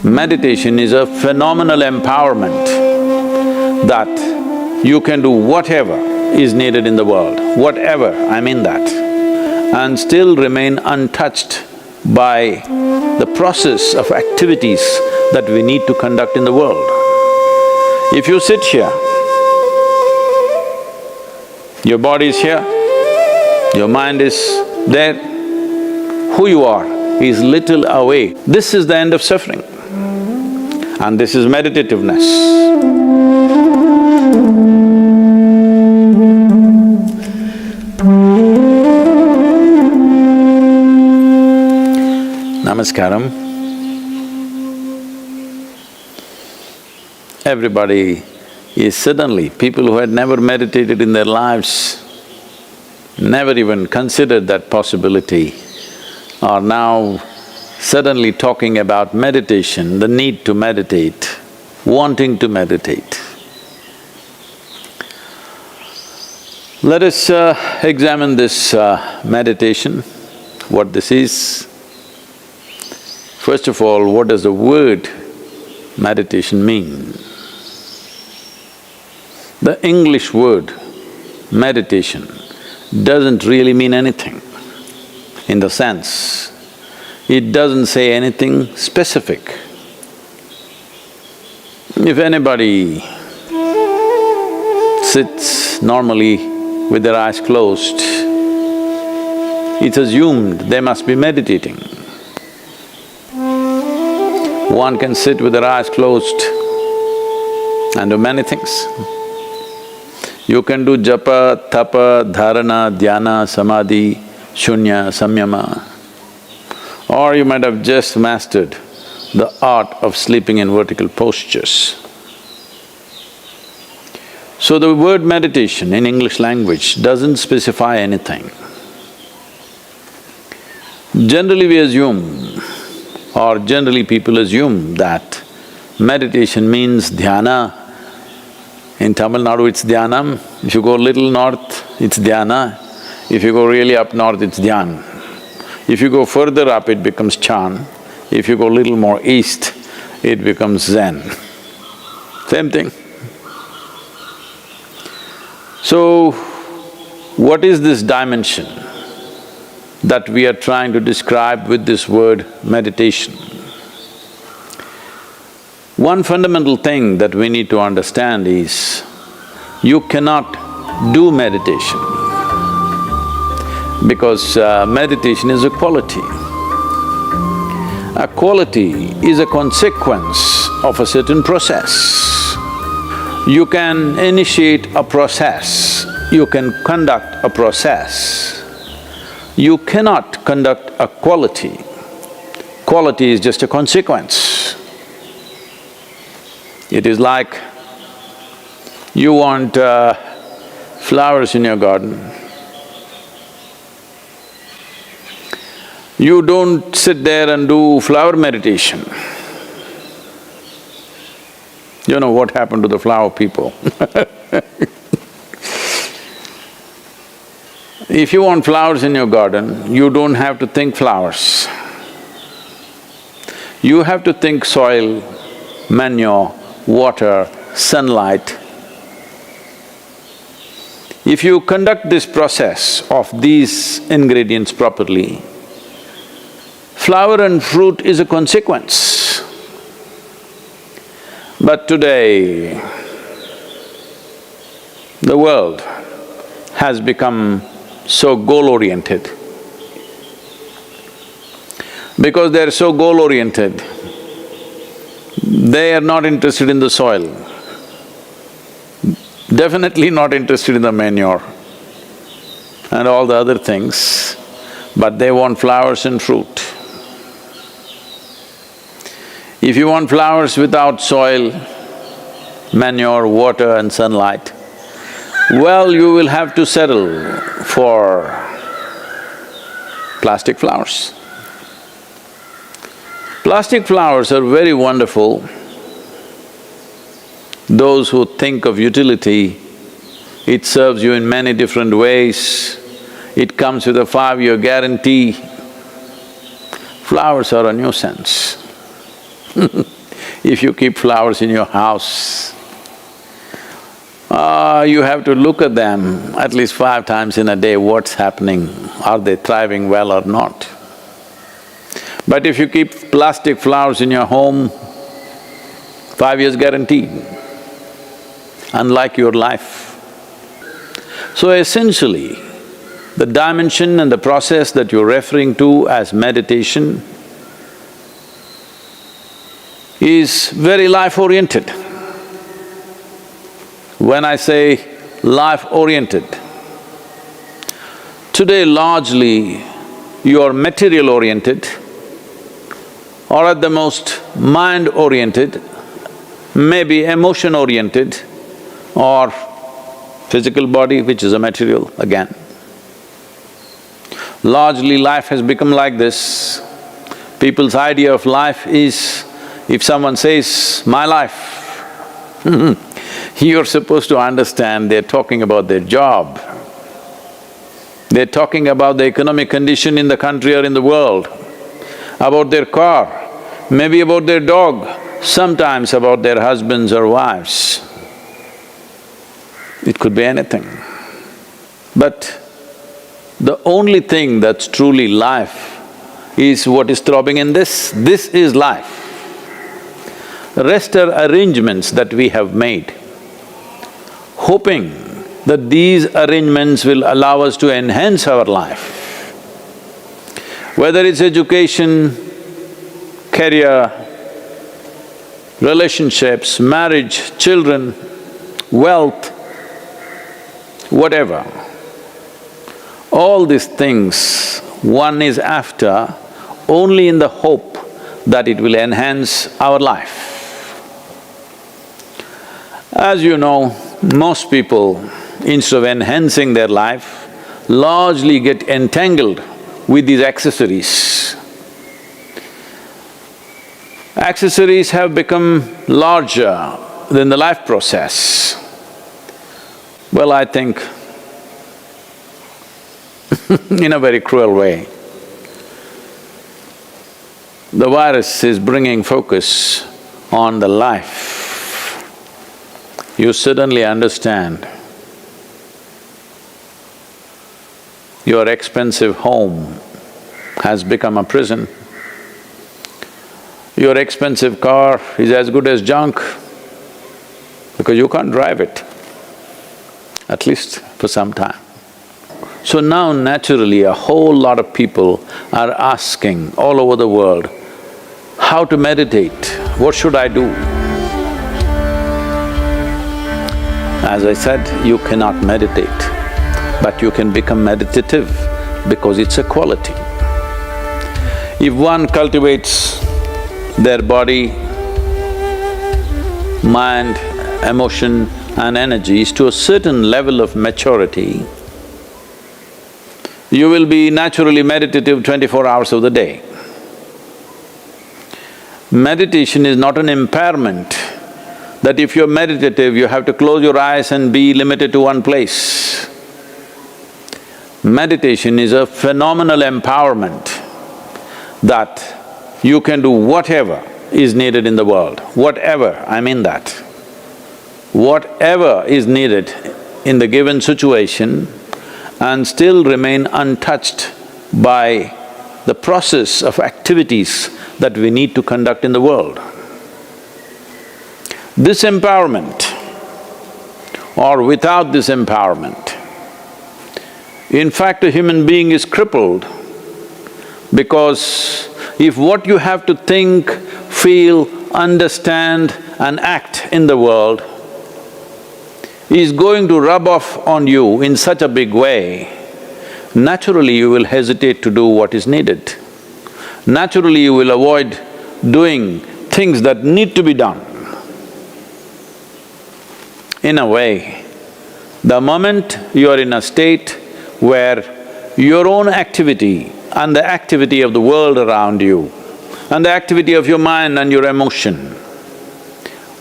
Meditation is a phenomenal empowerment that you can do whatever is needed in the world, whatever, I mean that, and still remain untouched by the process of activities that we need to conduct in the world. If you sit here, your body is here, your mind is there, who you are is little away. This is the end of suffering, and this is meditativeness. Namaskaram. Everybody is suddenly, people who had never meditated in their lives, never even considered that possibility, are now suddenly talking about meditation, the need to meditate, wanting to meditate. Let us examine this meditation, what this is. First of all, what does the word meditation mean? The English word meditation doesn't really mean anything, in the sense, it doesn't say anything specific. If anybody sits normally with their eyes closed, it's assumed they must be meditating. One can sit with their eyes closed and do many things. You can do japa, tapa, dharana, dhyana, samadhi, shunya, samyama. Or you might have just mastered the art of sleeping in vertical postures. So the word meditation in English language doesn't specify anything. Generally we assume, or generally people assume that meditation means dhyana. In Tamil Nadu it's dhyanam, if you go little north it's dhyana, if you go really up north it's dhyan. If you go further up it becomes chan, if you go little more east it becomes zen. Same thing. So, what is this dimension that we are trying to describe with this word meditation? One fundamental thing that we need to understand is, you cannot do meditation because meditation is a quality. A quality is a consequence of a certain process. You can initiate a process, you can conduct a process. You cannot conduct a quality. Quality is just a consequence. It is like you want flowers in your garden. You don't sit there and do flower meditation. You know what happened to the flower people If you want flowers in your garden, you don't have to think flowers. You have to think soil, manure, water, sunlight. If you conduct this process of these ingredients properly, flower and fruit is a consequence. But today, the world has become so goal-oriented. Because they're so goal-oriented, they are not interested in the soil, definitely not interested in the manure and all the other things, but they want flowers and fruit. If you want flowers without soil, manure, water and sunlight, well, you will have to settle for plastic flowers. Plastic flowers are very wonderful. Those who think of utility, it serves you in many different ways. It comes with a 5-year guarantee. Flowers are a nuisance. If you keep flowers in your house, you have to look at them at least 5 times in a day, what's happening, are they thriving well or not. But if you keep plastic flowers in your home, 5 years guaranteed, unlike your life. So essentially, the dimension and the process that you're referring to as meditation is very life-oriented. When I say life-oriented, today largely you're material-oriented or at the most mind-oriented, maybe emotion-oriented or physical body, which is a material again. Largely life has become like this. People's idea of life is, if someone says, "my life," you're supposed to understand they're talking about their job. They're talking about the economic condition in the country or in the world, about their car, maybe about their dog, sometimes about their husbands or wives. It could be anything. But the only thing that's truly life is what is throbbing in this. This is life. The rest are arrangements that we have made, hoping that these arrangements will allow us to enhance our life. Whether it's education, career, relationships, marriage, children, wealth, whatever. All these things one is after only in the hope that it will enhance our life. As you know, most people, instead of enhancing their life, largely get entangled with these accessories. Accessories have become larger than the life process. Well, I think in a very cruel way, the virus is bringing focus on the life. You suddenly understand your expensive home has become a prison. Your expensive car is as good as junk because you can't drive it, at least for some time. So now naturally a whole lot of people are asking all over the world, how to meditate, what should I do? As I said, you cannot meditate, but you can become meditative because it's a quality. If one cultivates their body, mind, emotion and energies to a certain level of maturity, you will be naturally meditative 24 hours of the day. Meditation is not an impairment that if you're meditative, you have to close your eyes and be limited to one place. Meditation is a phenomenal empowerment that you can do whatever is needed in the world, whatever, I mean that. Whatever is needed in the given situation and still remain untouched by the process of activities that we need to conduct in the world. This empowerment or without this empowerment, in fact a human being is crippled because if what you have to think, feel, understand and act in the world is going to rub off on you in such a big way, naturally you will hesitate to do what is needed. Naturally you will avoid doing things that need to be done. In a way, the moment you are in a state where your own activity and the activity of the world around you and the activity of your mind and your emotion,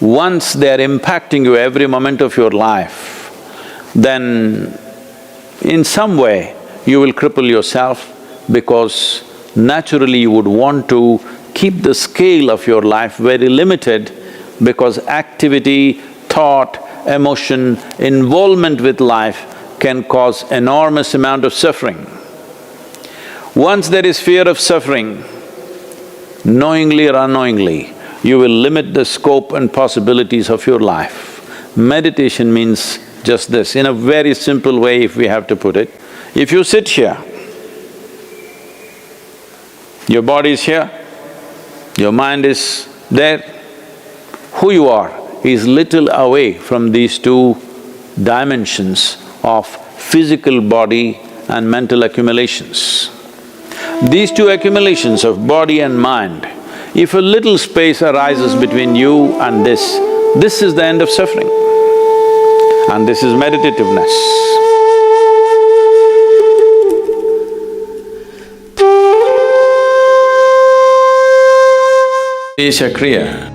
once they're impacting you every moment of your life, then in some way you will cripple yourself because naturally you would want to keep the scale of your life very limited because activity, thought, emotion, involvement with life can cause enormous amount of suffering. Once there is fear of suffering, knowingly or unknowingly, you will limit the scope and possibilities of your life. Meditation means just this, in a very simple way if we have to put it. If you sit here, your body is here, your mind is there, who you are is little away from these two dimensions of physical body and mental accumulations. These two accumulations of body and mind, if a little space arises between you and this is the end of suffering. And this is meditativeness. Isha Kriya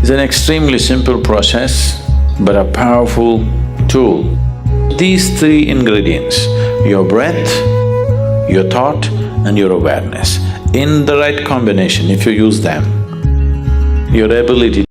is an extremely simple process but a powerful tool. These three ingredients, your breath, your thought and your awareness, in the right combination, if you use them, your ability